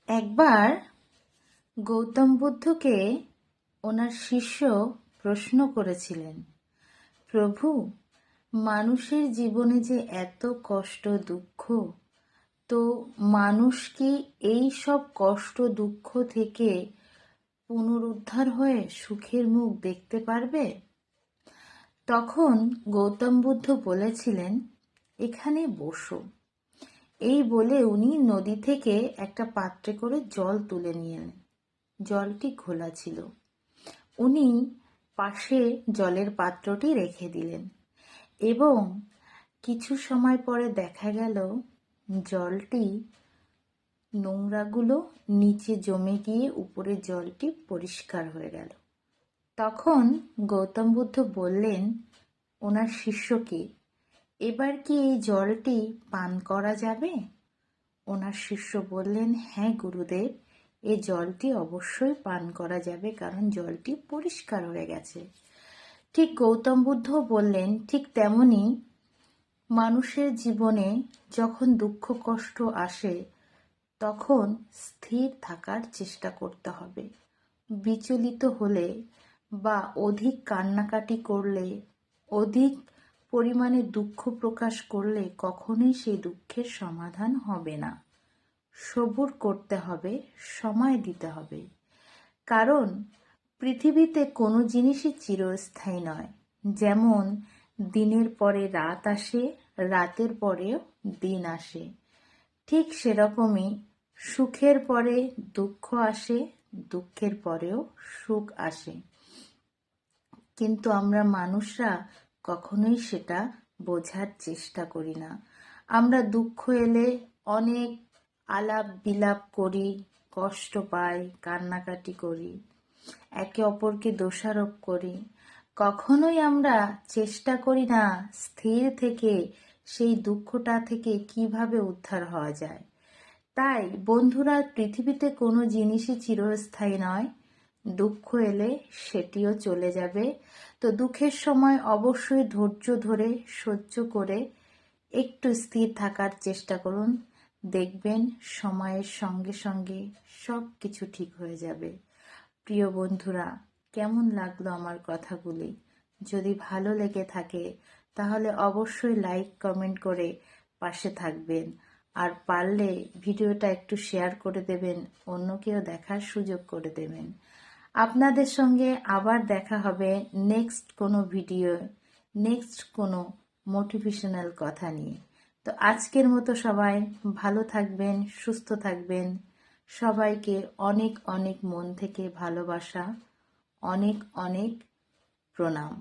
একবার গৌতম বুদ্ধকে ওনার শিষ্য প্রশ্ন করেছিলেন, প্রভু, মানুষের জীবনে যে এত কষ্ট দুঃখ, তো মানুষ কি এই সব কষ্ট দুঃখ থেকে পুনরুদ্ধার হয়ে সুখের মুখ দেখতে পারবে? তখন গৌতম বুদ্ধ বলেছিলেন, এখানে বসো। এই বলে উনি নদী থেকে একটা পাত্রে করে জল তুলে নিলেন। জলটি ঘোলা ছিল। উনি পাশে জলের পাত্রটি রেখে দিলেন এবং কিছু সময় পরে দেখা গেল জলটি নোংরাগুলো নিচে জমে গিয়ে উপরে জলটি পরিষ্কার হয়ে গেল। তখন গৌতম বুদ্ধ বললেন ওনার শিষ্যকে, এবার কি এই জলটি পান করা যাবে? ওনার শিষ্য বললেন, হ্যাঁ গুরুদেব, এই জলটি অবশ্যই পান করা যাবে, কারণ জলটি পরিষ্কার হয়ে গেছে। ঠিক গৌতম বুদ্ধ বললেন, ঠিক তেমনি মানুষের জীবনে যখন দুঃখ কষ্ট আসে তখন স্থির থাকার চেষ্টা করতে হবে। বিচলিত হলে বা অধিক কান্নাকাটি করলে, অধিক পরিমাণে দুঃখ প্রকাশ করলে কখনোই সেই দুঃখের সমাধান হবে না। সবুর করতে হবে, সময় দিতে হবে। কারণ পৃথিবীতে কোনো জিনিসই চিরস্থায়ী নয়। যেমন দিনের পরে রাত আসে, রাতের পরেও দিন আসে, ঠিক সেরকমই সুখের পরে দুঃখ আসে, দুঃখের পরেও সুখ আসে। কিন্তু আমরা মানুষরা কখনোই সেটা বোঝার চেষ্টা করি না। আমরা দুঃখ এলে অনেক আলাপ বিলাপ করি, কষ্ট পাই, কান্নাকাটি করি, একে অপরকে দোষারোপ করি। কখনোই আমরা চেষ্টা করি না স্থির থেকে সেই দুঃখটা থেকে কিভাবে উদ্ধার হওয়া যায়। তাই বন্ধুরা, পৃথিবীতে কোনো জিনিসই চিরস্থায়ী নয়। দুঃখ এলে সেটিও চলে যাবে। তো দুঃখের সময় অবশ্যই ধৈর্য ধরে সহ্য করে একটু স্থির থাকার চেষ্টা করুন। দেখবেন সময়ের সঙ্গে সঙ্গে সব কিছু ঠিক হয়ে যাবে। প্রিয় বন্ধুরা, কেমন লাগলো আমার কথাগুলি? যদি ভালো লেগে থাকে তাহলে অবশ্যই লাইক কমেন্ট করে পাশে থাকবেন। আর পারলে ভিডিওটা একটু শেয়ার করে দেবেন, অন্যকেও দেখার সুযোগ করে দেবেন। আপনাদের সঙ্গে আবার দেখা হবে নেক্সট কোনো ভিডিও, নেক্সট কোনো মোটিভেশনাল কথা নিয়ে। তো আজকের মতো সবাই ভালো থাকবেন, সুস্থ থাকবেন। সবাইকে অনেক অনেক মন থেকে ভালোবাসা, অনেক অনেক প্রণাম।